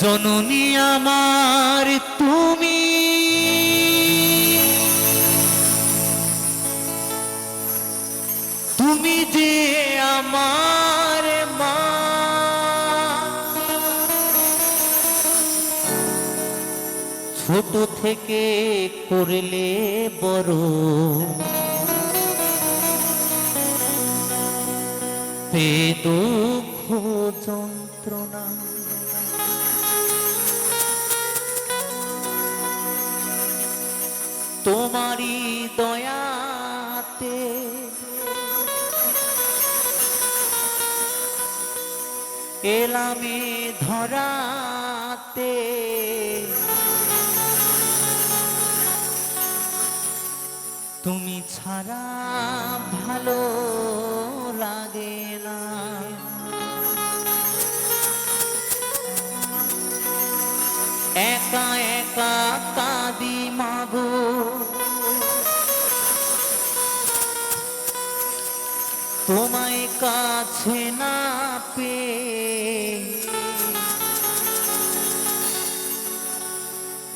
জননী আমার তুমি, তুমি যে আমার মা। ছোট থেকে করলে বড়, পে দুঃখ যন্ত্রণা। তোমারি দয়াতে এলামে ধরাতে, তুমি ছাড়া ভালো লাগে না। একা একা কাঁদি মাগো, তোমায় কাছে না পেয়ে।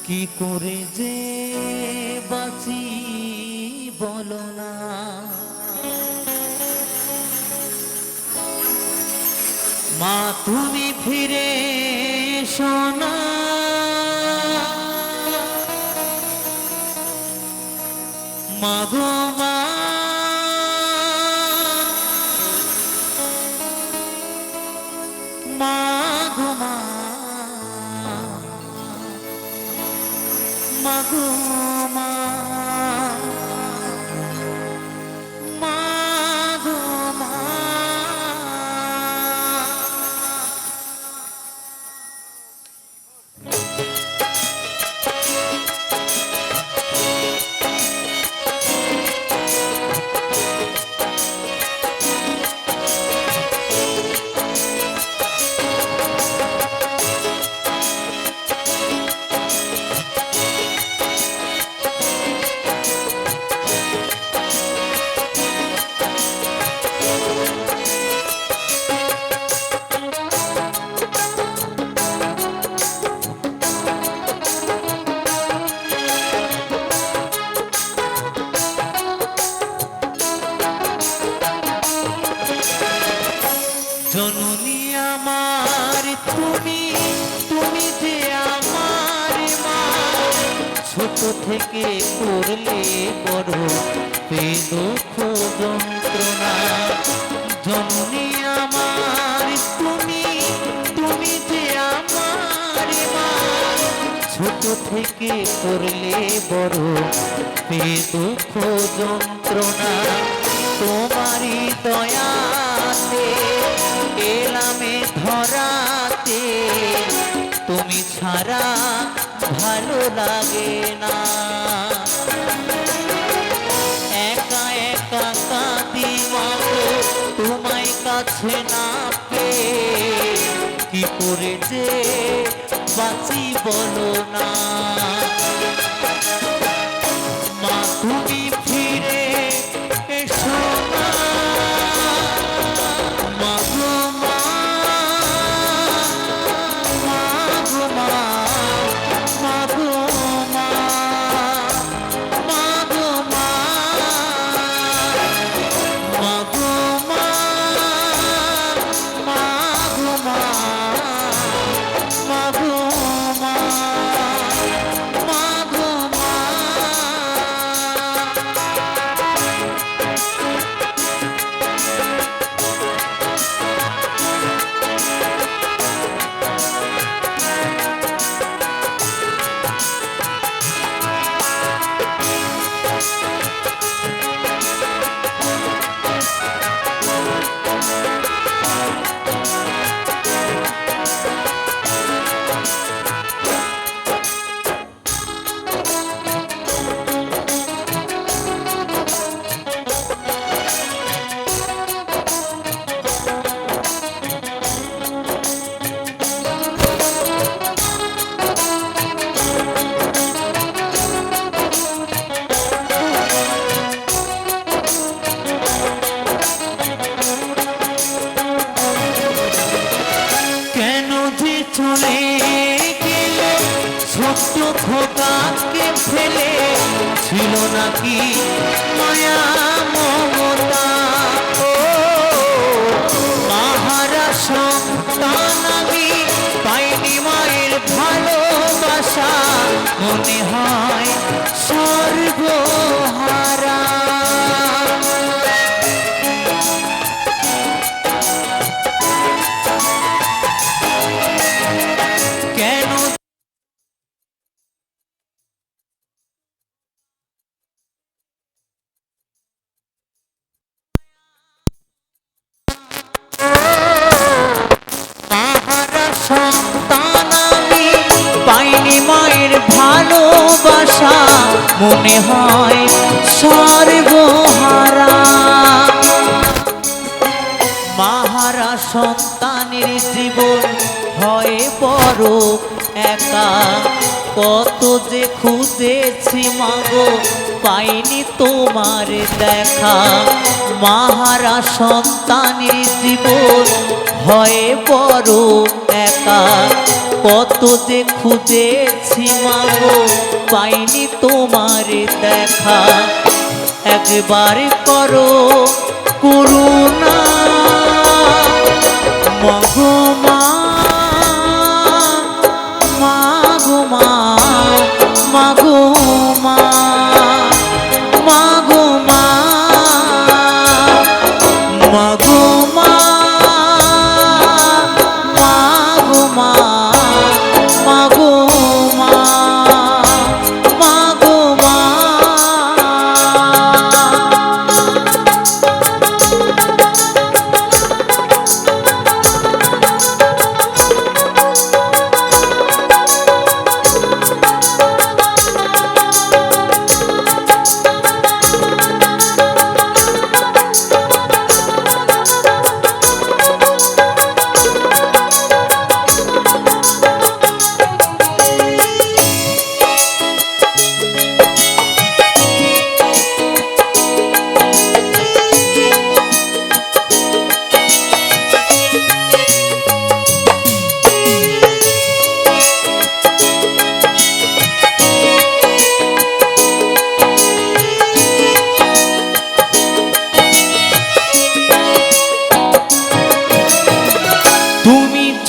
কি করে যে বাঁচি বলো না। মা তুমি ফিরে এসো না, মাগো মা। মাগো মা, মাগো মা, মাগো মা। জননী আমার তুমি, তুমি যে আমার মা। ছোট থেকে করলে বড়, পে দুঃখ যন্ত্রণা। জননী আমার তুমি, তুমি যে আমার মা। ছোট থেকে করলে বড়, পে দুঃখ যন্ত্রণা। তোমারই দয়াতে এলামে ধরাতে, তুমি ছাড়া ভালো লাগে না। একা একা কাঁদি মাগো, তোমায় কাছে না পেয়ে। কি করে যে বাঁচি বলো না। মা তুমি ফিরে এসো না, মাগো মা, মাগো মা, মাগো মা, মাগো মা, মাগো মা, মাগো মা, মাগো মা, মাগো মা। ছোট্ট খোকাকে ফেলে ছিল নাকি মায়া মমতা? ও মাহারা সন্তান আমি পাইনি মায়ের ভালোবাসা, মনে হয় সর্বহারা। কেন মাহারা সন্তান আমি পাইনি মায়ের ভালোবাসা, মনে হয় সর্বহারা। মাহারা সন্তানের জীবন হয় বড় একা, কত যে খুঁজেছি মাগো পাইনি তোমার দেখা। মাহারা সন্তানের জীবন হয় বড় একা, কত যে খুঁজেছি মাগো পাইনি তোমার দেখা। একবার করো করুণা মাগো মা, মাগো মা, মাগো মা, মাগো মা, মাগো মা, মাগো মা, মাগো মা, মাগো মা।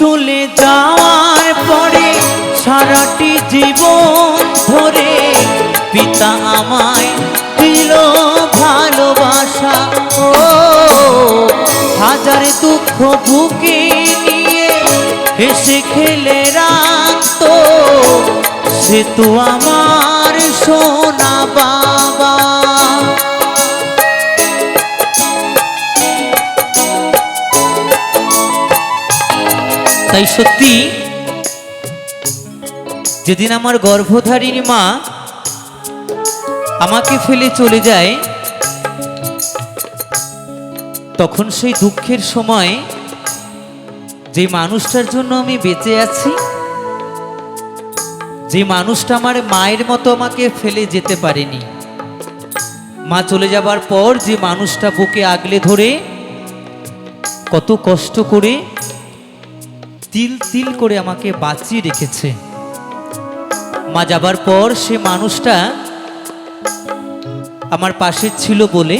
চলে যাওয়ার পরে সারাটি জীবন ধরে পিতা আমায় দিল ভালোবাসা। ও হাজার দুঃখ বুকে নিয়ে হেসে খেলে রাখতো, সে তো আমার সোনা বাবা। তাই সত্যি যেদিন আমার গর্ভধারিণী মা আমাকে ফেলে চলে যায়, তখন সেই দুঃখের সময় যে মানুষটার জন্য আমি বেঁচে আছি, যে মানুষটা আমার মায়ের মতো আমাকে ফেলে যেতে পারেনি, মা চলে যাবার পর যে মানুষটা বুকে আগলে ধরে কত কষ্ট করে তিল তিল করে আমাকে বাঁচিয়ে রেখেছে, মা যাবার পর সে মানুষটা আমার পাশে ছিল বলে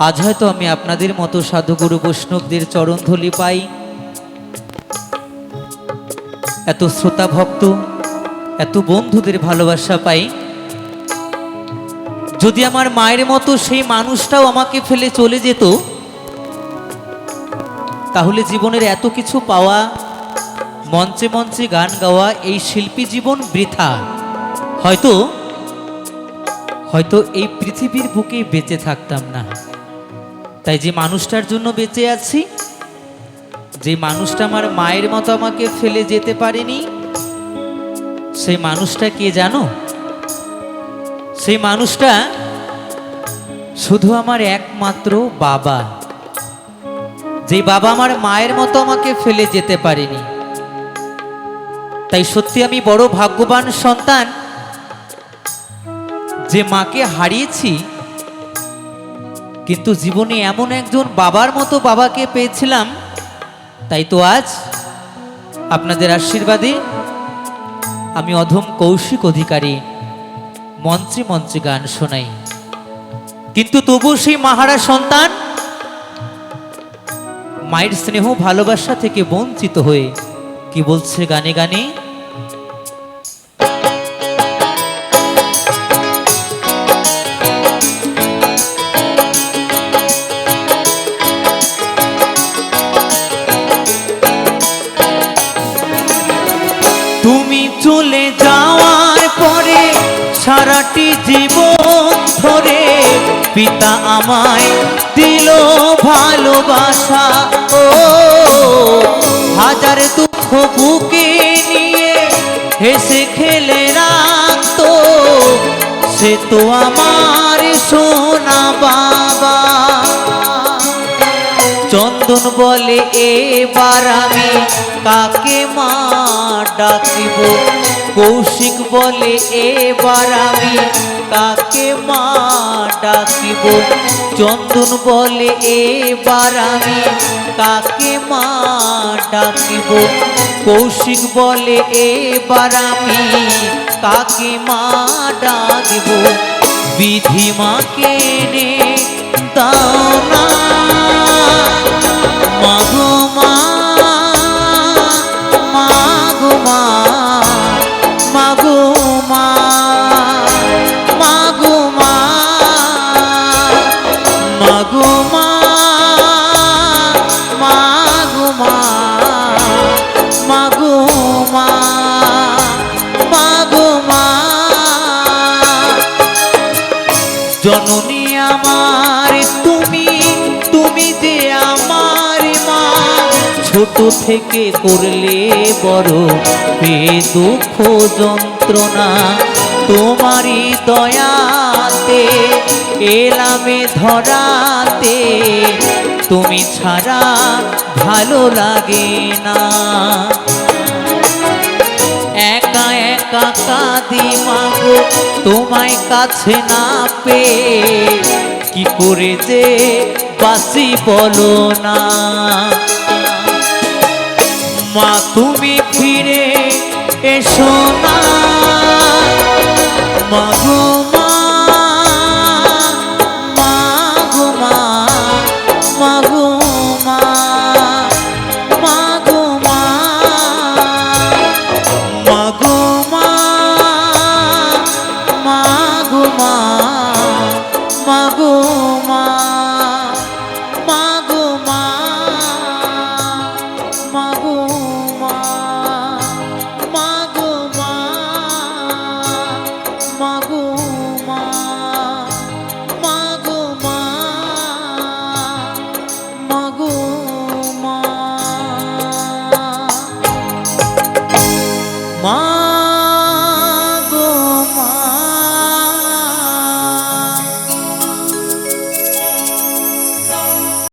আজ হয়তো আমি আপনাদের মতো সাধুগুরু বৈষ্ণবদের চরণধূলি পাই, এত শ্রোতা ভক্ত, এত বন্ধুদের ভালোবাসা পাই। যদি আমার মায়ের মতো সেই মানুষটাও আমাকে ফেলে চলে যেত, তাহলে জীবনের এত কিছু পাওয়া, মঞ্চে মঞ্চে গান গাওয়া, এই শিল্পী জীবন বৃথা। হয়তো হয়তো এই পৃথিবীর বুকে বেঁচে থাকতাম না। তাই যে মানুষটার জন্য বেঁচে আছি, যে মানুষটা আমার মায়ের মতো আমাকে ফেলে যেতে পারেনি, সেই মানুষটা কে জানো? সেই মানুষটা শুধু আমার একমাত্র বাবা, যে বাবা আমার মায়ের মতো আমাকে ফেলে যেতে পারেনি। তাই সত্যি আমি বড় ভাগ্যবান সন্তান যে মাকে হারিয়েছি, কিন্তু জীবনে এমন একজন বাবার মতো বাবাকে পেয়েছিলাম। তাই তো আজ আপনাদের আশীর্বাদে আমি অধম কৌশিক অধিকারী মঞ্চে মঞ্চে গান শোনাই, কিন্তু তবু সেই মাহারা সন্তান মায়ের স্নেহ ভালোবাসা থেকে বঞ্চিত হয়ে কি বলছে গানে গানে, তুমি চলে যাওয়ার পরে সারাটি জীবন ধরে পিতা আমায় দিল ভালোবাসা, ও হাজার দুঃখ বুকে নিয়ে হেসে খেলে রাখতো, সে তো আমার সোনা বাবা। চন্দন বলে এবার আমি কাকে মা ডাকিব, কৌশিক বলে এবার আমি কাকে মা ডাকিব, চন্দন বলে এবার আমি কাকে মা ডাকিব, কৌশিক বলে এবার আমি কাকে মা ডাকিব, বিধি মাকে নে দাও না মাগো মা, মাগো মা, মাগো মা, মাগো মা, মাগো মা, মাগো মা, মাগো মা, মাগো মা। জননী আমার তুমি, তুমি যে আমার মা, ছোট থেকে করলে বড় পে দুঃখ যন্ত্রণা, তোমারই দয়াতে এলামে ধরাতে, তুমি ছাড়া ভালো লাগে না, একা একা কাঁদি মাগো তোমায় কাছে না পেয়ে, কি করে যে বাঁচি বলো না, মা তুমি ফিরে এসো না, মাগো